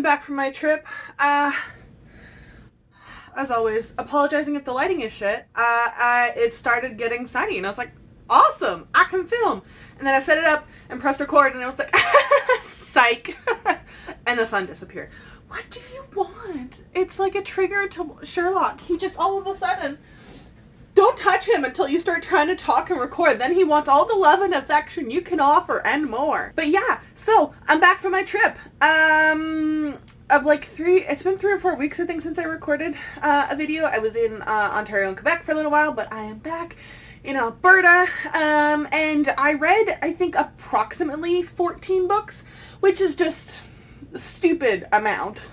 back from my trip. As always, apologizing if the lighting is shit. It started getting sunny, and I was like, awesome, I can film. And then I set it up and pressed record, and I was like, psych. And the sun disappeared. What do you want? It's like a trigger to Sherlock. He just all of a sudden, don't touch him until you start trying to talk and record. Then he wants all the love and affection you can offer and more. But yeah, so I'm back from my trip. It's been 3 or 4 weeks, I think, since I recorded a video. I was in Ontario and Quebec for a little while, but I am back in Alberta, and I read, I think, approximately 14 books, which is just a stupid amount.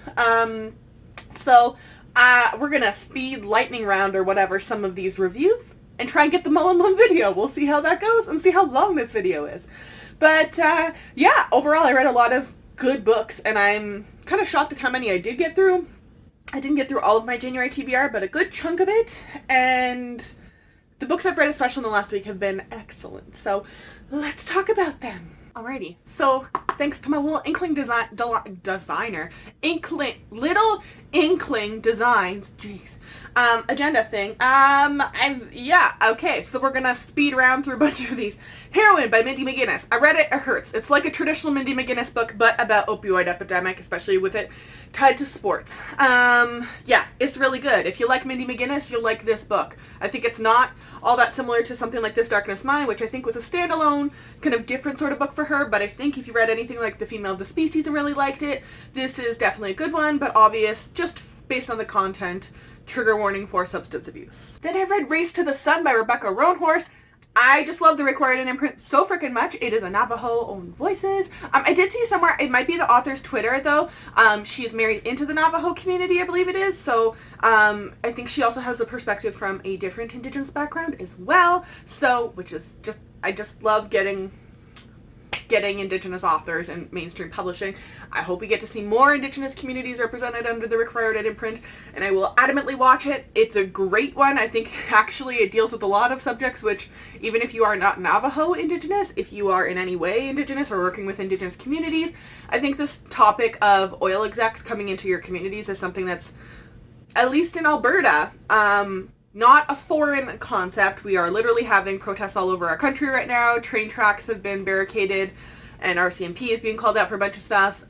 So we're gonna speed lightning round or whatever some of these reviews and try and get them all in one video. We'll see how that goes and see how long this video is. But yeah, overall I read a lot of good books, and I'm kind of shocked at how many I did get through. I didn't get through all of my January TBR, but a good chunk of it, and the books I've read, especially in the last week, have been excellent. So let's talk about them. Alrighty, so thanks to my little Inkling Designs, jeez, agenda thing, okay, so we're gonna speed around through a bunch of these. Heroine by Mindy McGinnis. I read it, it hurts. It's like a traditional Mindy McGinnis book, but about opioid epidemic, especially with it tied to sports. Yeah, it's really good. If you like Mindy McGinnis, you'll like this book. I think it's not all that similar to something like This Darkness Mine, which I think was a standalone, kind of different sort of book for her, but I think if you read anything like The Female of the Species and really liked it, this is definitely a good one, but obvious, just based on the content, trigger warning for substance abuse. Then I read Race to the Sun by Rebecca Roanhorse. I just love the Required and Imprint so freaking much. It is a Navajo-owned voices. I did see somewhere, it might be the author's Twitter though, she's married into the Navajo community, I believe it is, so I think she also has a perspective from a different Indigenous background as well, so, which is just, I just love getting Indigenous authors in mainstream publishing. I hope we get to see more Indigenous communities represented under the Required and Imprint, and I will adamantly watch it. It's a great one. I think actually it deals with a lot of subjects which, even if you are not Navajo Indigenous, if you are in any way Indigenous or working with Indigenous communities, I think this topic of oil execs coming into your communities is something that's, at least in Alberta, not a foreign concept. We are literally having protests all over our country right now. Train tracks have been barricaded, and RCMP is being called out for a bunch of stuff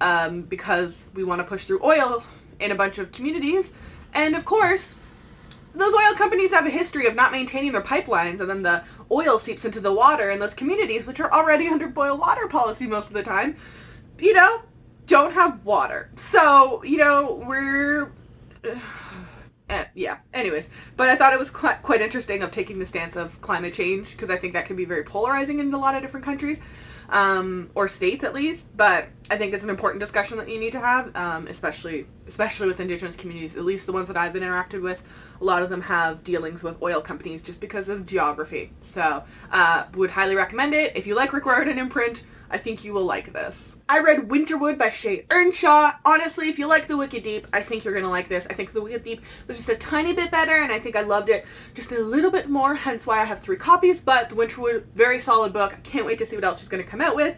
because we want to push through oil in a bunch of communities. And of course, those oil companies have a history of not maintaining their pipelines, and then the oil seeps into the water in those communities, which are already under boil water policy most of the time, don't have water. So, we're... yeah, anyways, but I thought it was quite interesting of taking the stance of climate change, because I think that can be very polarizing in a lot of different countries, or states at least, but I think it's an important discussion that you need to have, especially with Indigenous communities, at least the ones that I've been interacted with. A lot of them have dealings with oil companies just because of geography, so would highly recommend it. If you like Required and Imprint, I think you will like this. I read Winterwood by Shay Earnshaw. Honestly, if you like The Wicked Deep, I think you're going to like this. I think The Wicked Deep was just a tiny bit better, and I think I loved it just a little bit more, hence why I have 3 copies, but The Winterwood, very solid book. I can't wait to see what else she's going to come out with.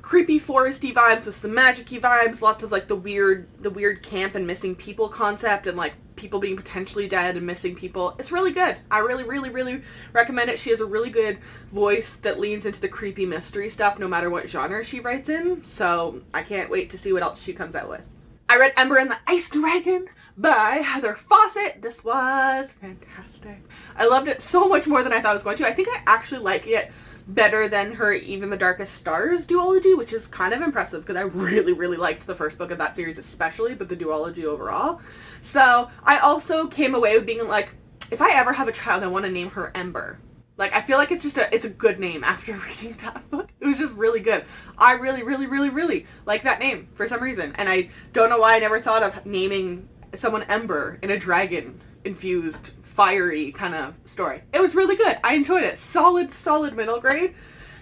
Creepy foresty vibes with some magic-y vibes, lots of like the weird camp and missing people concept, and like people being potentially dead and missing people. It's really good. I really, really, really recommend it. She has a really good voice that leans into the creepy mystery stuff no matter what genre she writes in, so I can't wait to see what else she comes out with. I read Ember and the Ice Dragon by Heather Fawcett. This was fantastic. I loved it so much more than I thought I was going to. I think I actually like it better than her Even the Darkest Stars duology, which is kind of impressive because I really, really liked the first book of that series especially, but the duology overall. So I also came away with being like, if I ever have a child, I want to name her Ember. Like, I feel like it's a good name after reading that book. It was just really good. I really, really, really, really like that name for some reason. And I don't know why I never thought of naming someone Ember in a dragon-infused, fiery kind of story. It was really good. I enjoyed it. Solid, solid middle grade.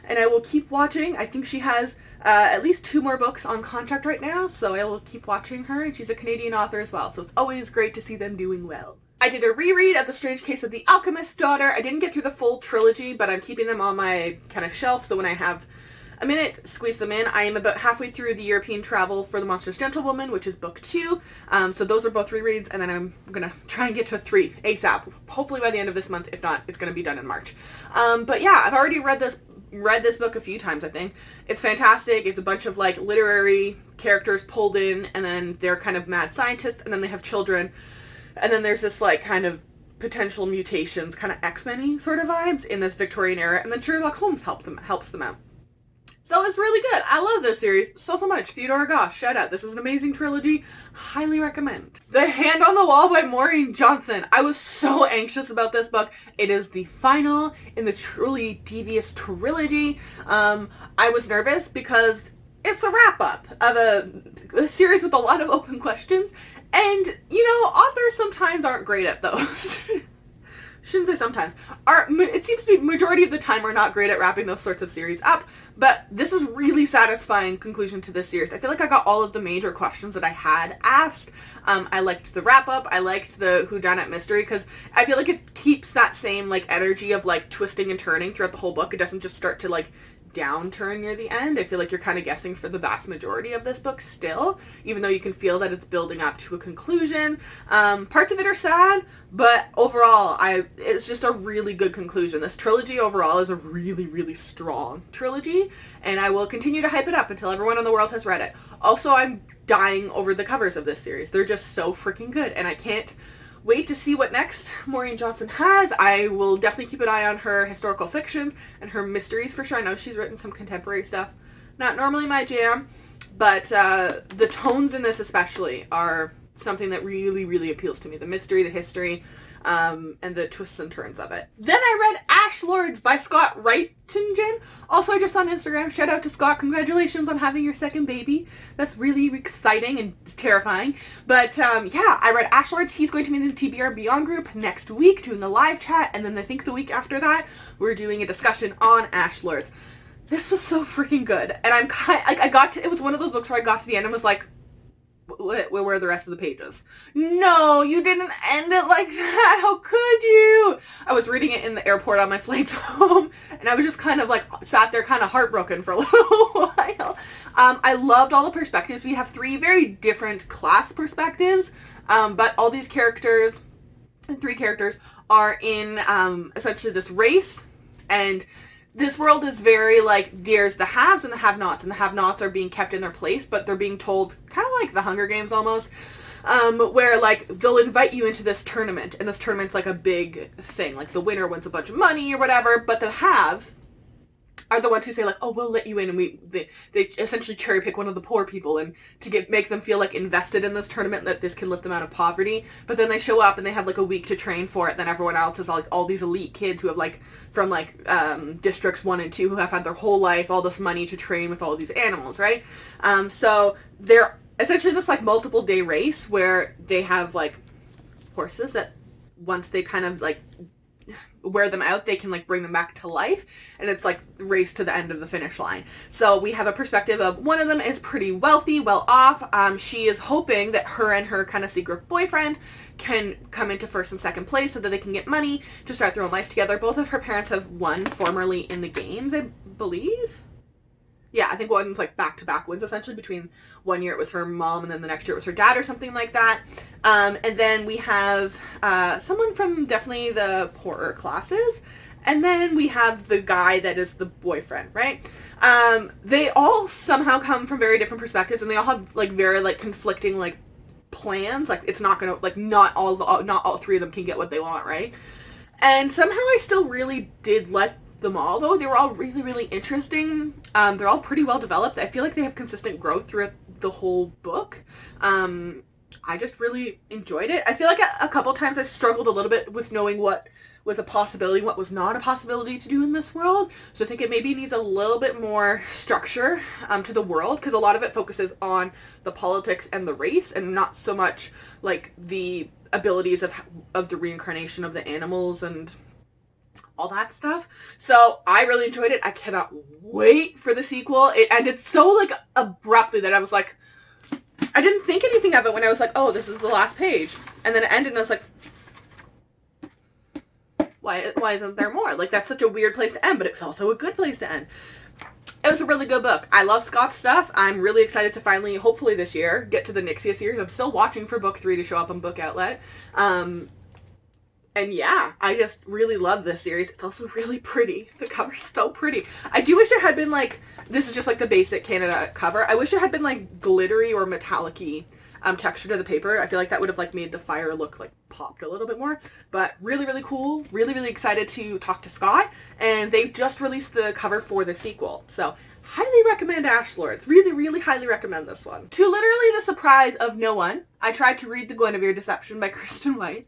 And I will keep watching. I think she has at least 2 more books on contract right now, so I will keep watching her. And she's a Canadian author as well, so it's always great to see them doing well. I did a reread of The Strange Case of the Alchemist Daughter. I didn't get through the full trilogy, but I'm keeping them on my kind of shelf, so when I have a minute, squeeze them in. I am about halfway through the European travel for the Monstrous Gentlewoman, which is book 2. So those are both rereads, and then I'm going to try and get to 3 ASAP. Hopefully by the end of this month. If not, it's going to be done in March. But yeah, I've already read this book a few times, I think. It's fantastic. It's a bunch of like literary characters pulled in, and then they're kind of mad scientists, and then they have children, and then there's this like kind of potential mutations, kind of X-Men-y sort of vibes in this Victorian era, and then Sherlock Holmes helps them out. So it's really good. I love this series so much. Theodora Goss, shout out. This is an amazing trilogy. Highly recommend. The Hand on the Wall by Maureen Johnson. I was so anxious about this book. It is the final in the Truly Devious trilogy. I was nervous because it's a wrap-up of a series with a lot of open questions. And, you know, authors sometimes aren't great at those. Shouldn't say sometimes. It seems to be majority of the time are not great at wrapping those sorts of series up, but this was really satisfying conclusion to this series. I feel like I got all of the major questions that I had asked. I liked the wrap-up. I liked the whodunit mystery, because I feel like it keeps that same, like, energy of, like, twisting and turning throughout the whole book. It doesn't just start to, like, downturn near the end. I feel like you're kind of guessing for the vast majority of this book still, even though you can feel that it's building up to a conclusion. Parts of it are sad, but overall, it's just a really good conclusion. This trilogy overall is a really, really strong trilogy, and I will continue to hype it up until everyone in the world has read it. Also, I'm dying over the covers of this series. They're just so freaking good, and I can't wait to see what next Maureen Johnson has. I will definitely keep an eye on her historical fictions and her mysteries for sure. I know she's written some contemporary stuff. Not normally my jam, but the tones in this especially are something that really, really appeals to me. The mystery, the history, and the twists and turns of it. Then I read Ash Lords by Scott Reitingen. Also, just on Instagram, shout out to Scott. Congratulations on having your second baby. That's really exciting and terrifying. But yeah, I read Ash Lords. He's going to be in the TBR Beyond group next week doing a live chat, and then I think the week after that, we're doing a discussion on Ash Lords. This was so freaking good, and it was one of those books where I got to the end and was like, where were the rest of the pages? No, you didn't end it like that. How could you? I was reading it in the airport on my flights home, and I was just kind of like sat there kind of heartbroken for a little while. I loved all the perspectives. We have 3 very different class perspectives, but all these characters, 3 characters, are in essentially this race, and this world is very, like, there's the haves and the have-nots, and the have-nots are being kept in their place, but they're being told, kind of like the Hunger Games almost, where, like, they'll invite you into this tournament, and this tournament's, like, a big thing. Like, the winner wins a bunch of money or whatever, but the haves are the ones who say, like, oh, we'll let you in, and they essentially cherry pick one of the poor people and to make them feel, like, invested in this tournament, that this can lift them out of poverty. But then they show up and they have, like, a week to train for it. Then everyone else is, like, all these elite kids who have, like, from, like, districts 1 and 2 who have had their whole life all this money to train with all these animals, right? So they're essentially this, like, multiple day race where they have, like, horses that once they kind of, like, wear them out, they can, like, bring them back to life, and it's like race to the end of the finish line. So we have a perspective of one of them is pretty wealthy, well off. She is hoping that her and her kind of secret boyfriend can come into first and second place so that they can get money to start their own life together. Both of her parents have won formerly in the games, I believe. Yeah, I think one's like back-to-back wins, essentially. Between one year it was her mom, and then the next year it was her dad or something like that. And then we have someone from definitely the poorer classes. And then we have the guy that is the boyfriend, right? They all somehow come from very different perspectives, and they all have like very like conflicting like plans. Like it's not gonna, like not all 3 of them can get what they want, right? And somehow I still really did like them all, though. They were all really, really interesting. They're all pretty well developed. I feel like they have consistent growth throughout the whole book. I just really enjoyed it. I feel like a couple times I struggled a little bit with knowing what was a possibility, what was not a possibility to do in this world. So I think it maybe needs a little bit more structure to the world, because a lot of it focuses on the politics and the race, and not so much like the abilities of the reincarnation of the animals and all that stuff. So I really enjoyed it. I cannot wait for the sequel. It ended so like abruptly that I was like, I didn't think anything of it when I was like, oh, this is the last page. And then it ended and I was like, why isn't there more? Like, that's such a weird place to end, but it's also a good place to end. it was a really good book. I love Scott's stuff. I'm really excited to finally, hopefully this year, get to the Nixia series. I'm still watching for book 3 to show up on Book Outlet. And yeah, I just really love this series. It's also really pretty. The cover's so pretty. I do wish it had been like, this is just like the basic Canada cover. I wish it had been like glittery or metallic-y texture to the paper. I feel like that would have like made the fire look like popped a little bit more. But really, really cool. Really, really excited to talk to Scott. And they just released the cover for the sequel. So highly recommend Ash Lords. Really, really highly recommend this one. To literally the surprise of no one, I tried to read The Guinevere Deception by Kristen White.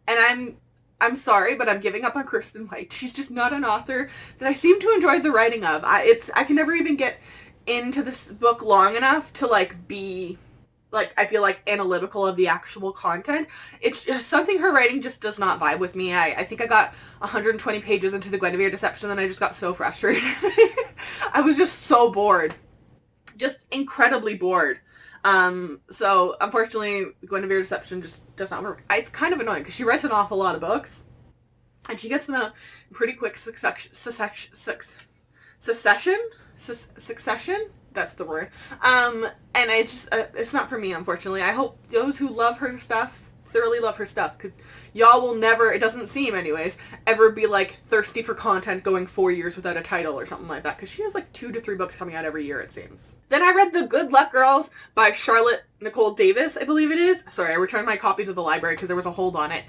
And I'm sorry, but I'm giving up on Kristen White. She's just not an author that I seem to enjoy the writing of. I can never even get into this book long enough to like be like, I feel like analytical of the actual content. It's just something her writing just does not vibe with me. I think I got 120 pages into The Guinevere Deception and I just got so frustrated. I was just so bored. Just incredibly bored. So unfortunately, Guinevere Deception just does not work. It's kind of annoying because she writes an awful lot of books and she gets them out in pretty quick succession. That's the word. And it's not for me, unfortunately. I hope those who love her stuff thoroughly love her stuff, because y'all will never, it doesn't seem anyways, ever be like thirsty for content going 4 years without a title or something like that, because she has like 2 to 3 books coming out every year, it seems. Then I read The Good Luck Girls by Charlotte Nicole Davis, I believe it is. Sorry, I returned my copy to the library because there was a hold on it.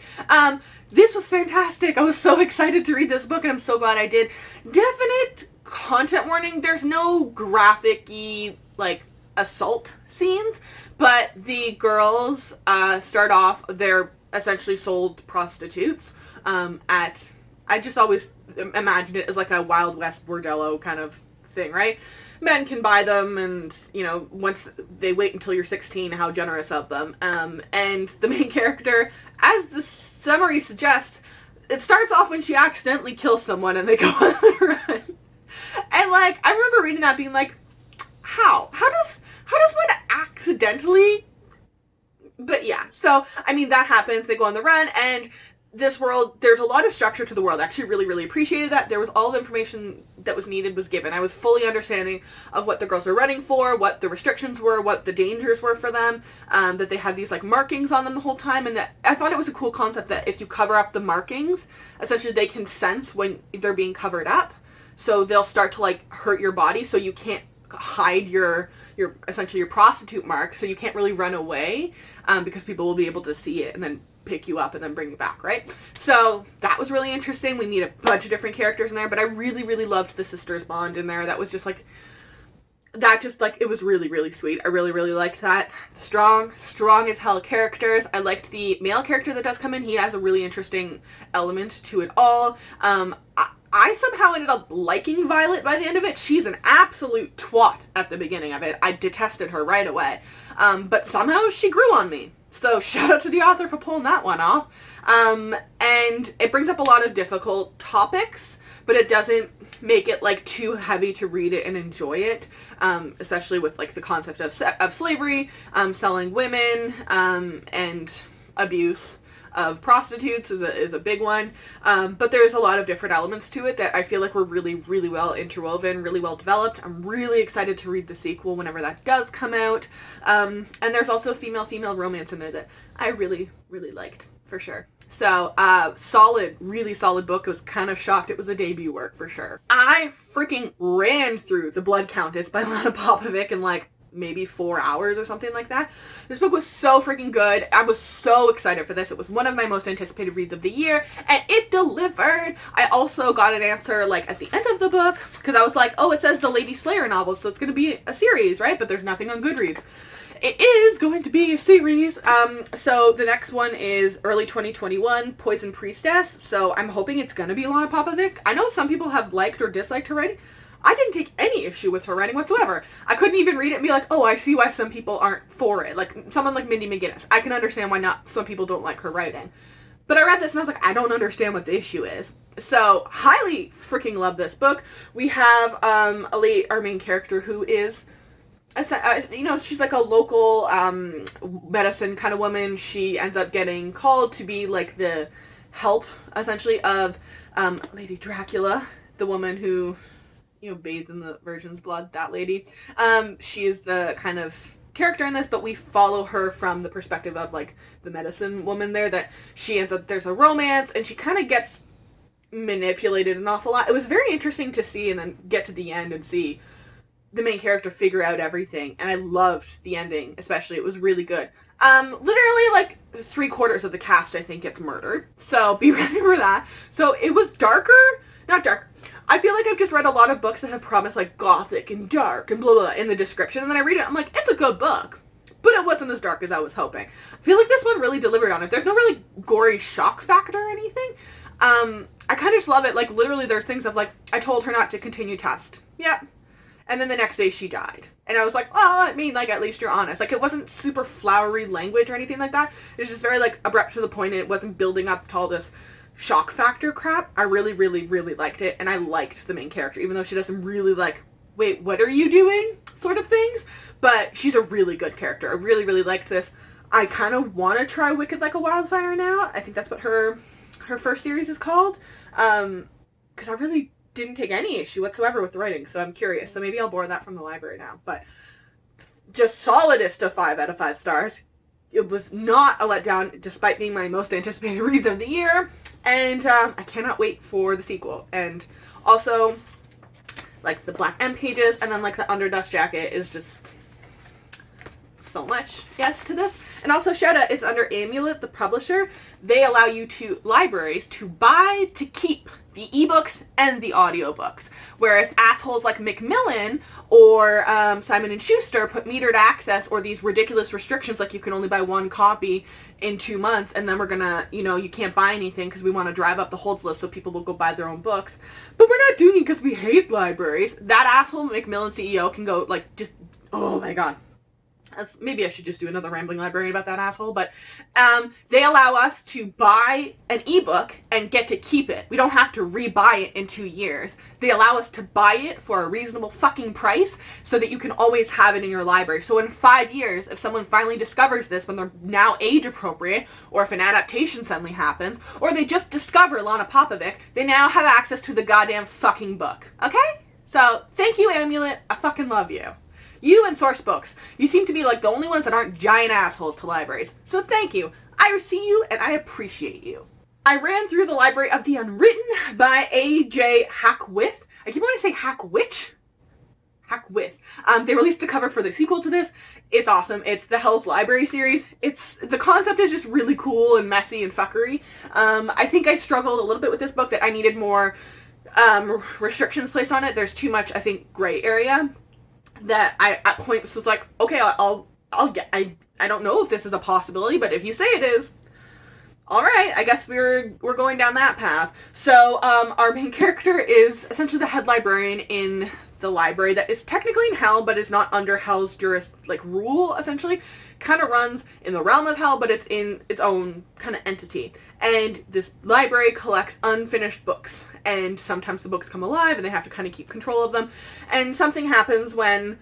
This was fantastic. I was so excited to read this book and I'm so glad I did. Definite content warning. There's no graphic-y, like, assault scenes, but the girls start off, they're essentially sold prostitutes I just always imagined it as like a Wild West bordello kind of thing, right? Men can buy them, and you know, once they wait until you're 16, how generous of them. And the main character, as the summary suggests, it starts off when she accidentally kills someone and they go on the run. And like, I remember reading that being like, how does one accidentally? But yeah, so I mean, that happens. They go on the run, and this world, there's a lot of structure to the world. I actually really, really appreciated that. There was all the information that was needed was given. I was fully understanding of what the girls were running for, what the restrictions were, what the dangers were for them, that they had these like markings on them the whole time, and that I thought it was a cool concept that if you cover up the markings, essentially they can sense when they're being covered up. So they'll start to like hurt your body, so you can't hide your essentially your prostitute mark, so you can't really run away, because people will be able to see it and then pick you up and then bring you back, right? So that was really interesting. We meet a bunch of different characters in there, but I really, really loved the sisters bond in there. That was just like, it was really, really sweet. I really, really liked that. Strong as hell characters. I liked the male character that does come in. He has a really interesting element to it all. I somehow ended up liking Violet by the end of it. She's an absolute twat at the beginning of it. I detested her right away. But somehow she grew on me. So shout out to the author for pulling that one off. And it brings up a lot of difficult topics, but it doesn't make it like too heavy to read it and enjoy it. Especially with like the concept of slavery, selling women, and abuse of prostitutes is a big one. But there's a lot of different elements to it that I feel like were really, really well interwoven, really well developed. I'm really excited to read the sequel whenever that does come out. And there's also female romance in there that I really, really liked, for sure. So, really solid book. I was kind of shocked it was a debut work, for sure. I freaking ran through The Blood Countess by Lana Popovic in like maybe 4 hours or something like that. This book was so freaking good. I was so excited for this. It was one of my most anticipated reads of the year, and it delivered. I also got an answer like at the end of the book, because I was like, oh, it says the Lady Slayer novel, so it's going to be a series, right? But there's nothing on Goodreads. It is going to be a series. So the next one is early 2021, Poison Priestess. So I'm hoping it's going to be Lana Popovic. I know some people have liked or disliked her writing. I didn't take any issue with her writing whatsoever. I couldn't even read it and be like, oh, I see why some people aren't for it. Like, someone like Mindy McGinnis. I can understand why not some people don't like her writing. But I read this and I was like, I don't understand what the issue is. So, highly freaking love this book. We have our main character who is, she's like a local medicine kind of woman. She ends up getting called to be like the help, essentially, of Lady Dracula, the woman who bathed in the Virgin's blood, that lady. She is the kind of character in this, but we follow her from the perspective of, like, the medicine woman there, that she ends up, there's a romance, and she kind of gets manipulated an awful lot. It was very interesting to see, and then get to the end and see the main character figure out everything, and I loved the ending, especially. It was really good. Literally, like, 3/4 of the cast, I think, gets murdered, so be ready for that. So it was not dark. I feel like I've just read a lot of books that have promised, like, gothic and dark and blah, blah, blah in the description, and then I read it, I'm like, it's a good book. But it wasn't as dark as I was hoping. I feel like this one really delivered on it. There's no really gory shock factor or anything. I kind of just love it. Like, literally, there's things of, like, I told her not to continue test. Yeah. And then the next day she died. And I was like, well, I mean, like, at least you're honest. Like, it wasn't super flowery language or anything like that. It was just very, like, abrupt to the point, and it wasn't building up to all this shock factor crap. I really, really, really liked it, and I liked the main character, even though she doesn't really, like, wait, what are you doing sort of things. But she's a really good character. I really, really liked this. I kind of want to try Wicked Like a Wildfire now. I think that's what her first series is called. Because I really didn't take any issue whatsoever with the writing, so I'm curious. So maybe I'll borrow that from the library now. But just solidest of 5 out of 5 stars. It was not a letdown, despite being my most anticipated reads of the year. And I cannot wait for the sequel. And also, like, the Black M pages, and then, like, the Underdust jacket is just so much yes to this. And also, shout out, it's under Amulet, the publisher. They allow you libraries to buy to keep the ebooks and the audiobooks. Whereas assholes like Macmillan or Simon & Schuster put metered access or these ridiculous restrictions, like you can only buy 1 copy in 2 months, and then we're gonna, you can't buy anything because we want to drive up the holds list so people will go buy their own books. But we're not doing it because we hate libraries. That asshole Macmillan CEO can go, like, just, oh my god. Maybe I should just do another rambling librarian about that asshole, but they allow us to buy an ebook and get to keep it. We don't have to re-buy it in 2 years. They allow us to buy it for a reasonable fucking price so that you can always have it in your library. So in 5 years, if someone finally discovers this when they're now age appropriate, or if an adaptation suddenly happens, or they just discover Lana Popovic, they now have access to the goddamn fucking book. Okay? So, thank you, Amulet. I fucking love you. You and Sourcebooks. You seem to be, like, the only ones that aren't giant assholes to libraries. So thank you. I see you, and I appreciate you. I ran through the library of The Unwritten by A.J. Hackwith. I keep wanting to say Hackwitch. Hackwith. They released the cover for the sequel to this. It's awesome. It's the Hell's Library series. The concept is just really cool and messy and fuckery. I think I struggled a little bit with this book, that I needed more restrictions placed on it. There's too much, I think, gray area. That I at points was like, okay, I'll get, I don't know if this is a possibility, but if you say it is, all right, I guess we're going down that path. So our main character is essentially the head librarian in the library that is technically in hell, but is not under hell's rule, essentially. Kind of runs in the realm of hell, but it's in its own kind of entity. And this library collects unfinished books, and sometimes the books come alive and they have to kind of keep control of them. And something happens when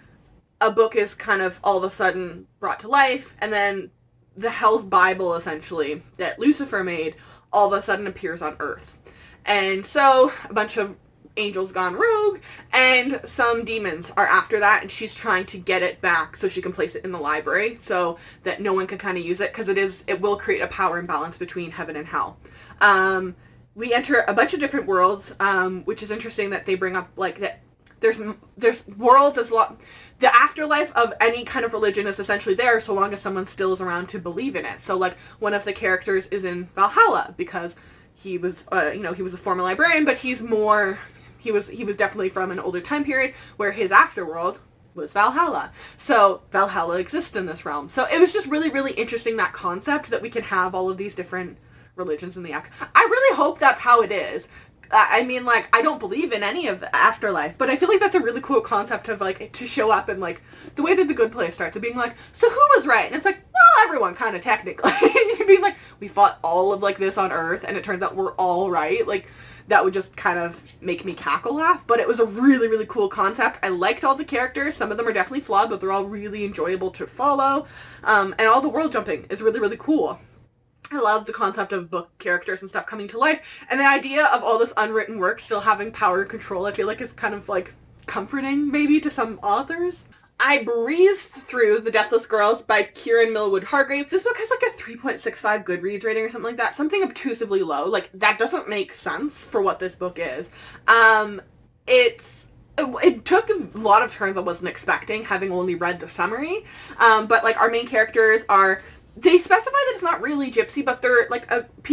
a book is kind of all of a sudden brought to life, and then the Hell's Bible, essentially, that Lucifer made, all of a sudden appears on Earth. And so a bunch of angels gone rogue, and some demons are after that, and she's trying to get it back so she can place it in the library so that no one can kind of use it, because it will create a power imbalance between heaven and hell. We enter a bunch of different worlds, which is interesting that they bring up, like, that there's worlds as long. The afterlife of any kind of religion is essentially there so long as someone still is around to believe in it. So, like, one of the characters is in Valhalla because he was, he was a former librarian, but he was definitely from an older time period where his afterworld was Valhalla. So Valhalla exists in this realm. So it was just really, really interesting, that concept that we can have all of these different religions in the after. I really hope that's how it is. I mean, like, I don't believe in any of the afterlife, but I feel like that's a really cool concept of, like, to show up and, like, the way that The Good Place starts, of being like, so who was right? And it's like, well, everyone, kind of, technically. Being like, we fought all of, like, this on Earth, and it turns out we're all right. Like, that would just kind of make me cackle laugh, but it was a really, really cool concept. I liked all the characters. Some of them are definitely flawed, but they're all really enjoyable to follow. And all the world jumping is really, really cool. I love the concept of book characters and stuff coming to life, and the idea of all this unwritten work still having power and control, I feel like is kind of, like, comforting, maybe, to some authors. I breezed through The Deathless Girls by Kieran Millwood Hargrave. This book has like a 3.65 Goodreads rating or something like that. Something obtusively low. Like, that doesn't make sense for what this book is. It took a lot of turns I wasn't expecting, having only read the summary. But, like, our main characters are... They specify that it's not really gypsy, but they're, like,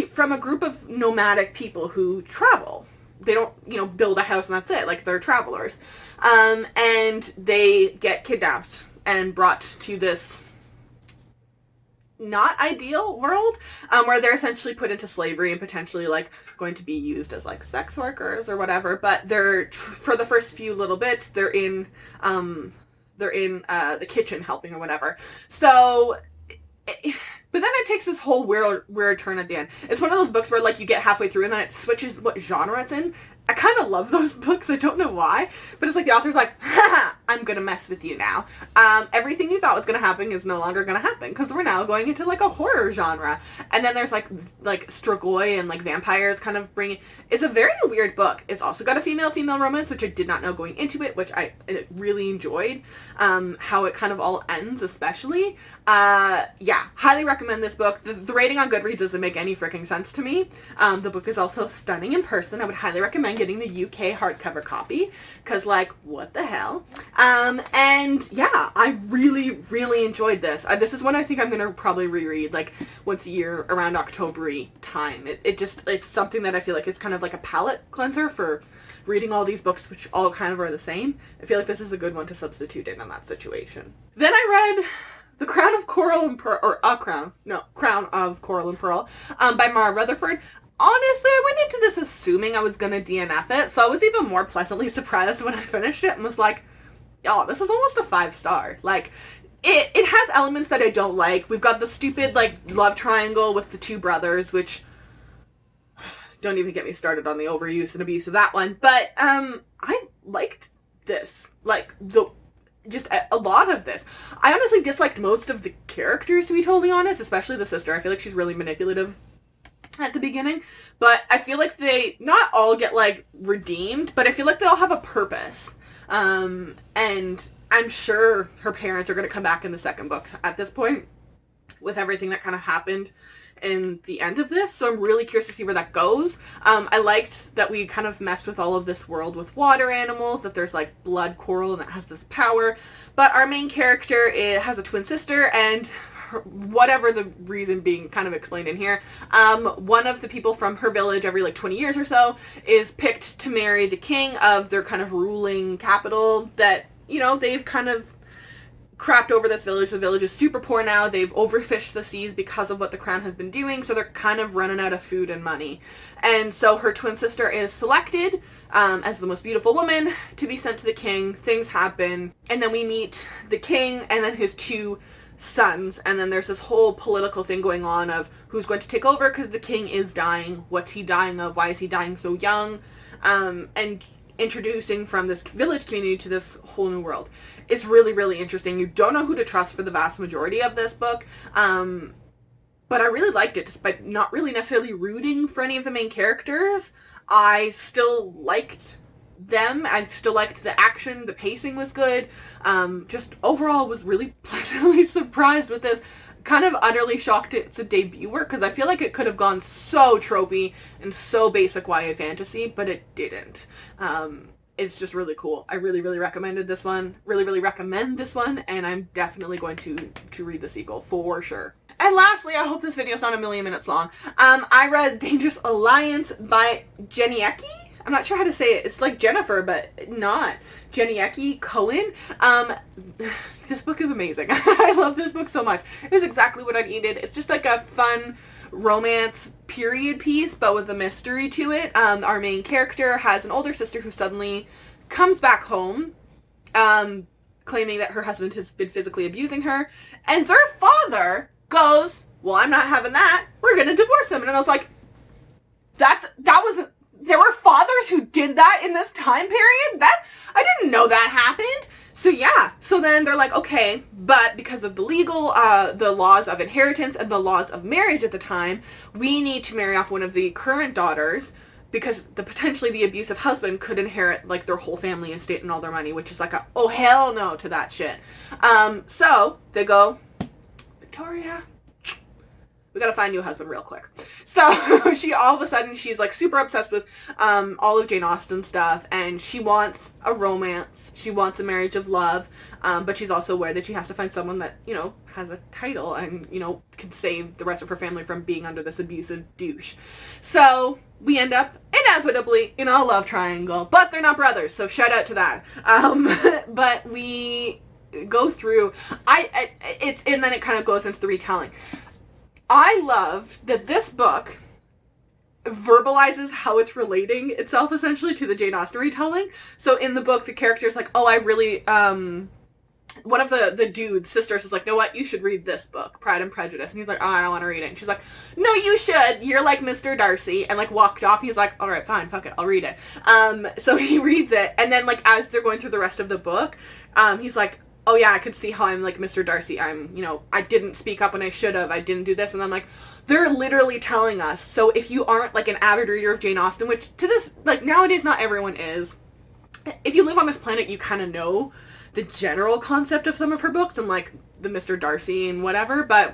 from a group of nomadic people who travel. They don't, you know, build a house and that's it. Like, they're travelers. And they get kidnapped and brought to this not ideal world, where they're essentially put into slavery and potentially, like, going to be used as, like, sex workers or whatever. But they're, for the first few little bits, they're in the kitchen helping or whatever. So... But then it takes this whole weird turn at the end. It's one of those books where, like, you get halfway through and then it switches what genre it's in. I kind of love those books. I don't know why. But it's like the author's like, haha, I'm going to mess with you now. Everything you thought was going to happen is no longer going to happen because we're now going into, like, a horror genre. And then there's, like Strigoi and, like, vampires kind of bringing... It's a very weird book. It's also got a female-female romance, which I did not know going into it, which I really enjoyed. How it kind of all ends, especially. Yeah, highly recommend this book. The rating on Goodreads doesn't make any freaking sense to me. The book is also stunning in person. I would highly recommend getting the UK hardcover copy, because, like, what the hell? And yeah, I really, really enjoyed this. This is one I think I'm going to probably reread, like, once a year around October-y time. It's something that I feel like is kind of like a palate cleanser for reading all these books, which all kind of are the same. I feel like this is a good one to substitute in that situation. Then I read The Crown of Coral and Pearl, or Crown of Coral and Pearl, by Mara Rutherford. Honestly, I went into this assuming I was going to DNF it, so I was even more pleasantly surprised when I finished it and was like, oh, this is almost a 5-star. Like, it has elements that I don't like. We've got the stupid, like, love triangle with the two brothers, which... Don't even get me started on the overuse and abuse of that one. But, I liked this. Like, just a lot of this. I honestly disliked most of the characters, to be totally honest, especially the sister. I feel like she's really manipulative at the beginning, but I feel like they not all get, like, redeemed, but I feel like they all have a purpose. And I'm sure her parents are going to come back in the second book at this point with everything that kind of happened in the end of this, so I'm really curious to see where that goes. I liked that we kind of messed with all of this world with water animals, that there's, like, blood coral and it has this power, but our main character has a twin sister, and whatever the reason being kind of explained in here, one of the people from her village every, like, 20 years or so is picked to marry the king of their kind of ruling capital that, you know, they've kind of crapped over this village. The village is super poor now. They've overfished the seas because of what the crown has been doing, so they're kind of running out of food and money. And so her twin sister is selected as the most beautiful woman to be sent to the king. Things happen, and then we meet the king and then his two sons, and then there's this whole political thing going on of who's going to take over because the king is dying. What's he dying of? Why is he dying so young? And introducing from this village community to this whole new world. It's really, really interesting. You don't know who to trust for the vast majority of this book, but I really liked it, despite not really necessarily rooting for any of the main characters. I still liked them. I still liked the action. The pacing was good. Just overall was really pleasantly surprised with this. Kind of utterly shocked it's a debut work, because I feel like it could have gone so tropey and so basic YA fantasy, but it didn't. It's just really cool. I really, really recommended this one. Really, really recommend this one, and I'm definitely going to read the sequel for sure. And lastly, I hope this video's not a million minutes long. I read Dangerous Alliance by Jenieke. I'm not sure how to say it. It's like Jennifer, but not. Jenieke Cohen. This book is amazing. I love this book so much. It was exactly what I needed. It's just like a fun romance period piece, but with a mystery to it. Our main character has an older sister who suddenly comes back home, claiming that her husband has been physically abusing her, and their father goes, well, I'm not having that. We're going to divorce him. And I was like, there were fathers who did that in this time period? I didn't know that happened. So yeah, so then they're like, okay, but because of the the laws of inheritance and the laws of marriage at the time, we need to marry off one of the current daughters because potentially the abusive husband could inherit like their whole family estate and all their money, which is like oh hell no to that shit. So they go, Victoria, we gotta find you a husband real quick. So she all of a sudden, she's like super obsessed with all of Jane Austen stuff, and she wants a romance. She wants a marriage of love, but she's also aware that she has to find someone that, you know, has a title and, you know, can save the rest of her family from being under this abusive douche. So we end up inevitably in a love triangle, but they're not brothers, so shout out to that. But we go through, and then it kind of goes into the retelling. I love that this book verbalizes how it's relating itself essentially to the Jane Austen retelling. So in the book, the character's like, oh, I really, one of the dude's sisters is like, know what, you should read this book, Pride and Prejudice. And he's like, oh, I don't want to read it. And she's like, no, you should. You're like Mr. Darcy. And like walked off. He's like, all right, fine, fuck it, I'll read it. So he reads it. And then like as they're going through the rest of the book, he's like, oh yeah, I could see how I'm like Mr. Darcy. I'm, you know, I didn't speak up when I should have. I didn't do this. And I'm like, they're literally telling us. So if you aren't like an avid reader of Jane Austen, which to this, like nowadays not everyone is, if you live on this planet, you kind of know the general concept of some of her books and like the Mr. Darcy and whatever. But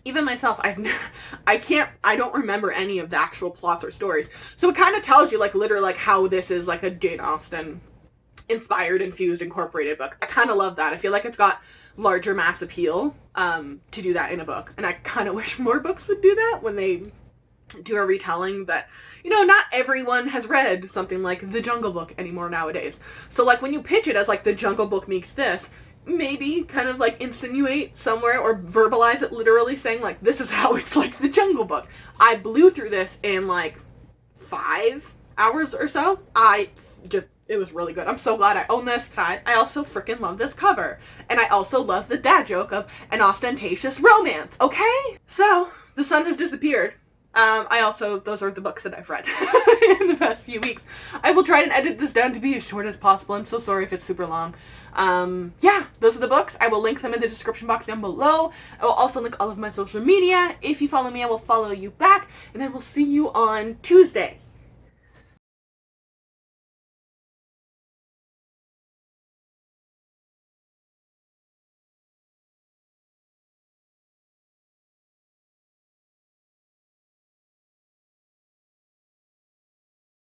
even myself, I don't remember any of the actual plots or stories. So it kind of tells you like literally like how this is like a Jane Austen inspired, infused, incorporated book. I kind of love that. I feel like it's got larger mass appeal to do that in a book. And I kind of wish more books would do that when they do a retelling. But, you know, not everyone has read something like The Jungle Book anymore nowadays. So, like, when you pitch it as, like, The Jungle Book meets this, maybe kind of, like, insinuate somewhere or verbalize it literally saying, like, this is how it's like The Jungle Book. I blew through this in, like, 5 hours or so. It was really good. I'm so glad I own this. I also freaking love this cover. And I also love the dad joke of an ostentatious romance, okay? So, the sun has disappeared. Those are the books that I've read in the past few weeks. I will try and edit this down to be as short as possible. I'm so sorry if it's super long. Yeah, those are the books. I will link them in the description box down below. I will also link all of my social media. If you follow me, I will follow you back. And I will see you on Tuesday.